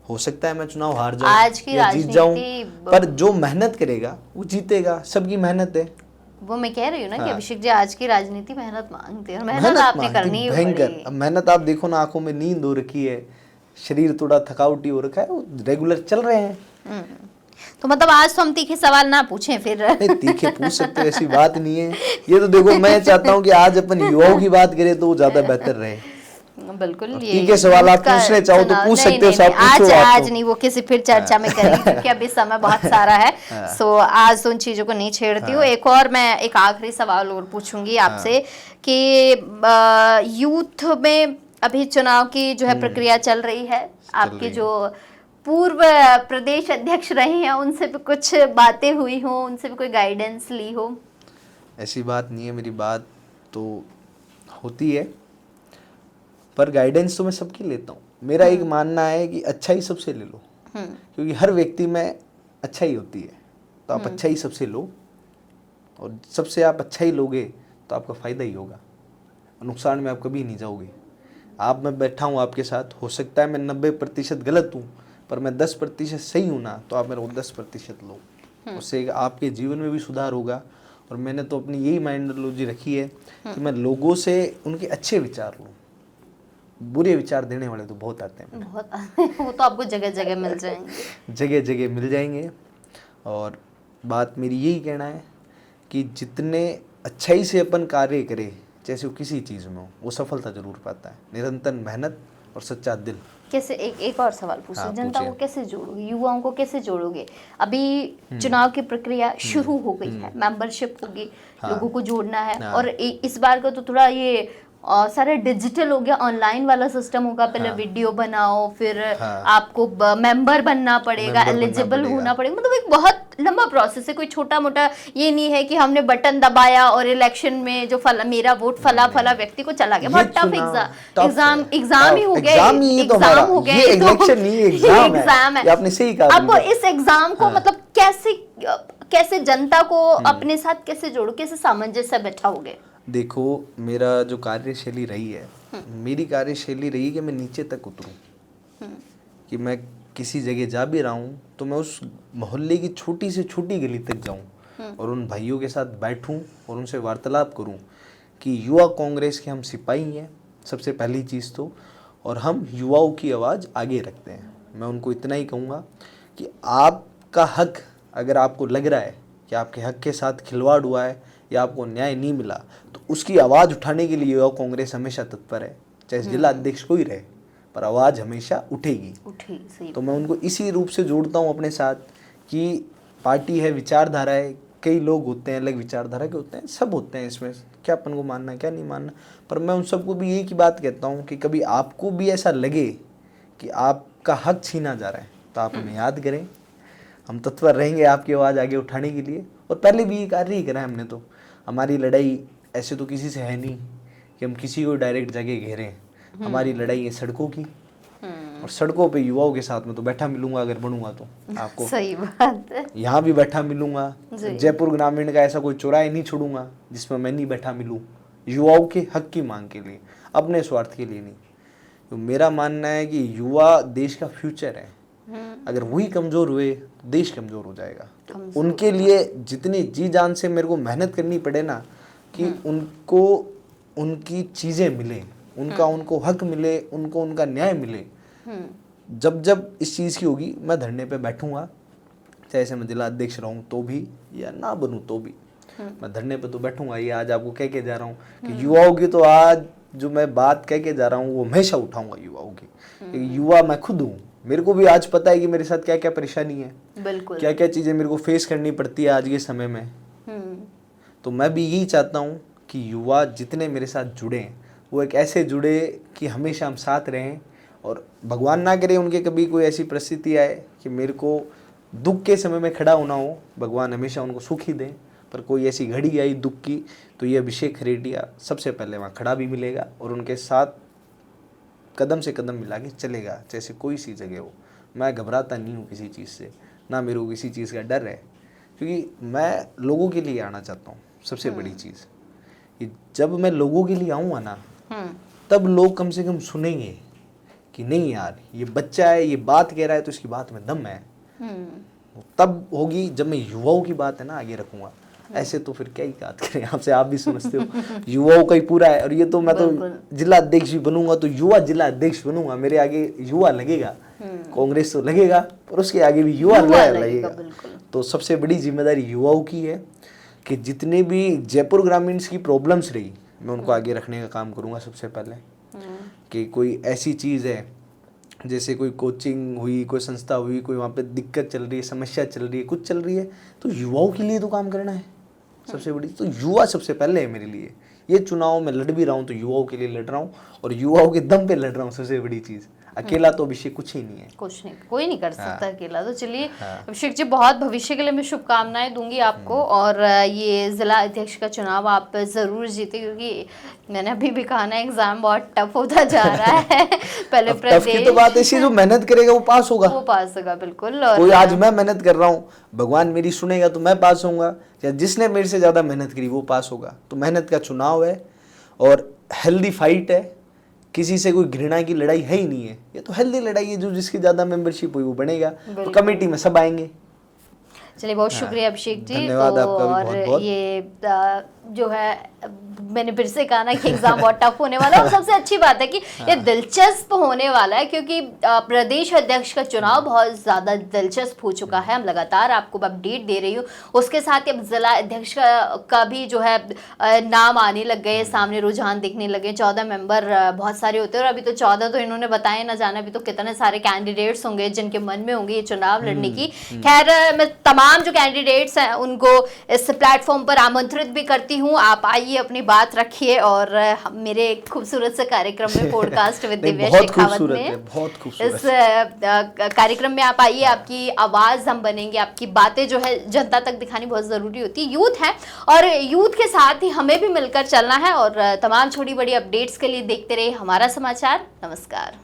S2: हो सकता है मैं चुनाव हार जाऊं
S1: आज की
S2: या जीत जाऊं,
S1: राजनीति
S2: पर जो मेहनत करेगा वो जीतेगा। सबकी मेहनत है।
S1: वो मैं कह रही हूँ ना कि
S2: हाँ।
S1: अभिषेक जी, आज की राजनीति मेहनत मांगती है और मेहनत आपने
S2: मांगती,
S1: करनी ही
S2: भयंकर।
S1: पड़ेगी।
S2: अब मेहनत आप देखो ना, आंखों में नींद हो रखी है, शरीर थोड़ा थकावटी हो रखा है, वो रेगुलर चल रहे हैं।
S1: तो मतलब आज तो हम तीखे सवाल ना पूछें फिर।
S2: नहीं तीखे पूछ सकते हो, ऐसी बात नहीं है। ये तो देखो, मैं चाहता हूँ कि आज अपन युवाओं की बात करें तो वो ज्यादा बेहतर रहे।
S1: बिल्कुल। ये
S2: तीखे सवाल आप पूछने चाहो तो पूछ सकते हो, सब पूछो।
S1: आज नहीं, वो किसी फिर चर्चा में करेंगे क्योंकि अभी समय बहुत सारा है। सो आज तो उन चीजों को नहीं छेड़ती हूँ। एक और मैं एक आखिरी सवाल और पूछूंगी आपसे कि यूथ में अभी चुनाव की जो है प्रक्रिया चल रही है, आपके जो पूर्व प्रदेश अध्यक्ष रहे हैं उनसे भी कुछ बातें हुई हो, उनसे भी कोई गाइडेंस ली हो?
S2: ऐसी बात नहीं है, मेरी बात तो होती है, पर गाइडेंस तो मैं सबकी लेता हूँ। मेरा एक मानना है कि अच्छा ही सबसे ले लो, क्योंकि हर व्यक्ति में अच्छा ही होती है। तो आप अच्छा ही सबसे लो, और सबसे आप अच्छा ही लोगे तो आपका फ़ायदा ही होगा, नुकसान में आप कभी नहीं जाओगे। आप, मैं बैठा हूँ आपके साथ, हो सकता है मैं 90% गलत हूँ, पर मैं 10% सही हूँ ना, तो आप मेरे को 10% लो, उससे आपके जीवन में भी सुधार होगा। और मैंने तो अपनी यही माइंडोलॉजी रखी है कि मैं लोगों से उनके अच्छे विचार लूँ। बुरे विचार देने वाले तो बहुत आते हैं,
S1: बहुत वो तो आपको जगह जगह मिल जाएंगे।
S2: जगह जगह मिल जाएंगे। और बात मेरी यही कहना है कि जितने अच्छाई से अपन कार्य करें, जैसे वो किसी चीज़ में हो, वो सफलता जरूर पाता है। निरंतर मेहनत और सच्चा दिल।
S1: कैसे, एक और सवाल पूछो।
S2: हाँ,
S1: जनता को
S2: पूछिए।
S1: कैसे जोड़ोगे, युवाओं को कैसे जोड़ोगे? अभी चुनाव की प्रक्रिया शुरू हो गई है, मेंबरशिप होगी, लोगों को जोड़ना है। और इस बार का तो थोड़ा ये सारा डिजिटल हो गया, ऑनलाइन वाला सिस्टम होगा। पहले वीडियो बनाओ, फिर आपको मेंबर बनना पड़ेगा, एलिजिबल होना पड़ेगा। मतलब एक बहुत लंबा प्रोसेस है, कोई छोटा मोटा ये नहीं है कि हमने बटन दबाया और इलेक्शन में जो फला मेरा वोट फला फला व्यक्ति को चला गया। बहुत टफ एग्जाम ही हो गया, एग्जाम हो गया,
S2: ये इलेक्शन नहीं, एग्जाम है। आपने सही कहा।
S1: अब इस एग्जाम को मतलब कैसे जनता को अपने साथ कैसे जोड़ो, कैसे सामंजस्य बैठाओगे?
S2: देखो, मेरा जो कार्यशैली रही है, मेरी कार्यशैली रही कि मैं नीचे तक उतरूं, कि मैं किसी जगह जा भी रहा हूँ तो मैं उस मोहल्ले की छोटी से छोटी गली तक जाऊँ और उन भाइयों के साथ बैठूं और उनसे वार्तालाप करूं कि युवा कांग्रेस के हम सिपाही हैं, सबसे पहली चीज़ तो, और हम युवाओं की आवाज़ आगे रखते हैं। मैं उनको इतना ही कहूँगा कि आपका हक, अगर आपको लग रहा है कि आपके हक के साथ खिलवाड़ हुआ है या आपको न्याय नहीं मिला, तो उसकी आवाज़ उठाने के लिए युवा कांग्रेस हमेशा तत्पर है। चाहे जिला अध्यक्ष कोई रहे, पर आवाज़ हमेशा उठेगी। तो मैं उनको इसी रूप से जोड़ता हूँ अपने साथ कि पार्टी है, विचारधारा है, कई लोग होते हैं अलग विचारधारा के होते हैं, सब होते हैं इसमें, क्या अपन को मानना क्या नहीं मानना। पर मैं उन सबको भी यही की बात कहता हूँ कि कभी आपको भी ऐसा लगे कि आपका हक छीना जा रहा है तो आप हमें याद करें, हम तत्पर रहेंगे आपकी आवाज़ आगे उठाने के लिए। और पहले भी ये कार्य ही करा है हमने। तो हमारी लड़ाई ऐसे तो किसी से है नहीं कि हम किसी को डायरेक्ट जगह घेरें। हमारी लड़ाई है सड़कों की, और सड़कों पे युवाओं के साथ में तो बैठा मिलूंगा अगर बनूंगा तो आपको।
S1: सही बात है।
S2: यहाँ भी बैठा मिलूंगा।
S1: जी।
S2: जयपुर ग्रामीण का ऐसा कोई चौराहे नहीं छोड़ूंगा जिसमें मैं नहीं बैठा मिलूं, युवाओं के हक की मांग के लिए, अपने स्वार्थ के लिए नहीं। तो मेरा मानना है कि युवा देश का फ्यूचर है। अगर वही कमजोर हुए तो देश कमजोर हो जाएगा। तो उनके लिए जितनी जी जान से मेरे को मेहनत करनी पड़े ना, कि उनको उनकी चीजें मिले, उनको हक मिले, उनको उनका न्याय मिले। जब जब इस चीज की होगी मैं धरने पे बैठूंगा, चाहे से मैं जिला अध्यक्ष रहूं तो भी या ना बनूं तो भी मैं धरने पे तो बैठूंगा। ये आज आपको कह के जा रहा हूँ कि युवाओं की तो आज जो मैं बात कह के जा रहा हूँ वो हमेशा उठाऊंगा युवाओं की। युवा मैं खुद हूँ, मेरे को भी आज पता है कि मेरे साथ क्या क्या परेशानी है,
S1: बिल्कुल
S2: क्या क्या चीजें मेरे को फेस करनी पड़ती है आज के समय में। तो मैं भी यही चाहता हूँ कि युवा जितने मेरे साथ जुड़े हैं वो एक ऐसे जुड़े कि हमेशा हम साथ रहें, और भगवान ना करे उनके कभी कोई ऐसी परिस्थिति आए कि मेरे को दुख के समय में खड़ा होना हो, भगवान हमेशा उनको सुख ही दें। पर कोई ऐसी घड़ी आई दुख की तो ये अभिषेक खरेडिया सबसे पहले वहाँ खड़ा भी मिलेगा और उनके साथ कदम से कदम मिला के चलेगा, जैसे कोई सी जगह हो। मैं घबराता नहीं हूँ किसी चीज़ से, ना मेरे को किसी चीज़ का डर है, क्योंकि मैं लोगों के लिए आना चाहता हूँ। सबसे बड़ी चीज़ कि जब मैं लोगों के लिए आऊँगा ना, तब लोग कम से कम सुनेंगे कि नहीं यार ये बच्चा है, ये बात कह रहा है तो इसकी बात में दम है। तब होगी जब मैं युवाओं की बात है ना आगे रखूंगा। ऐसे तो फिर क्या ही बात करें आपसे, आप भी समझते हो युवाओं का ही पूरा है। और ये तो मैं तो जिला अध्यक्ष भी बनूंगा तो युवा जिला अध्यक्ष बनूंगा, मेरे आगे युवा लगेगा। कांग्रेस तो लगेगा पर उसके आगे भी युवा लगेगा। तो सबसे बड़ी जिम्मेदारी युवाओं की है कि जितने भी जयपुर ग्रामीण की प्रॉब्लम्स रही मैं उनको आगे रखने का काम करूंगा। सबसे पहले कि कोई ऐसी चीज़ है जैसे कोई कोचिंग हुई, कोई संस्था हुई, कोई वहाँ पे दिक्कत चल रही है, समस्या चल रही है, कुछ चल रही है, तो युवाओं के लिए तो काम करना है। सबसे बड़ी तो युवा सबसे पहले है मेरे लिए। ये चुनाव में लड़ भी रहा हूँ तो युवाओं के लिए लड़ रहा हूँ और युवाओं के दम पे लड़ रहा हूँ। सबसे बड़ी चीज़ अकेला तो अभिषेक कुछ ही नहीं है,
S1: कुछ नहीं, कोई नहीं कर सकता अकेला। तो चलिए अभिषेक जी, बहुत भविष्य के लिए मैं शुभकामनाएं दूंगी आपको, और ये जिला अध्यक्ष का चुनाव आप जरूर जीते, क्योंकि मैंने अभी भी कहा ना एग्जाम बहुत टफ होता जा रहा है। पहले
S2: टफ की तो बात ऐसी, जो मेहनत करेगा वो पास होगा,
S1: वो पास होगा बिल्कुल। और
S2: कोई आज मैं मेहनत कर रहा हूँ, भगवान मेरी सुनेगा तो मैं पास होऊंगा, या जिसने मेरे से ज्यादा मेहनत करी वो पास होगा। तो मेहनत का चुनाव है और हेल्दी फाइट है, किसी से कोई घृणा की लड़ाई है ही नहीं है। ये तो हेल्दी लड़ाई है, जो जिसकी ज्यादा मेंबरशिप हुई वो बनेगा। तो कमेटी में सब आएंगे।
S1: चलिए बहुत शुक्रिया अभिषेक जी।
S2: धन्यवाद
S1: तो
S2: आपका भी
S1: और
S2: बहुत बहुत।
S1: ये जो है मैंने फिर से कहा ना कि एग्जाम बहुत टफ होने वाला है, और सबसे अच्छी बात है कि ये दिलचस्प होने वाला है, क्योंकि प्रदेश अध्यक्ष का चुनाव बहुत ज़्यादा दिलचस्प हो चुका है। हम लगातार आपको अपडेट दे रही हूँ। उसके साथ ही अब जिला अध्यक्ष का भी जो है नाम आने लग गए, सामने रुझान दिखने लगे। 14 मेंबर बहुत सारे होते हैं, और अभी तो 14 तो इन्होंने बताए ना जाना, अभी तो कितने सारे कैंडिडेट्स होंगे जिनके मन में होंगे ये चुनाव लड़ने की। खैर मैं तमाम जो कैंडिडेट्स हैं उनको इस प्लेटफॉर्म पर आमंत्रित भी करती हूँ, आप आइए, अपनी बात रखिए, और मेरे खूबसूरत से कार्यक्रम में पॉडकास्ट विद दिव्या शेखावत में,
S2: बहुत खूबसूरत
S1: इस कार्यक्रम में आप आइए। आपकी आवाज़ हम बनेंगे, आपकी बातें जो है जनता तक दिखानी बहुत ज़रूरी होती है। यूथ है और यूथ के साथ ही हमें भी मिलकर चलना है। और तमाम छोटी बड़ी अपडेट्स के लिए देखते रहिए हमारा समाचार। नमस्कार।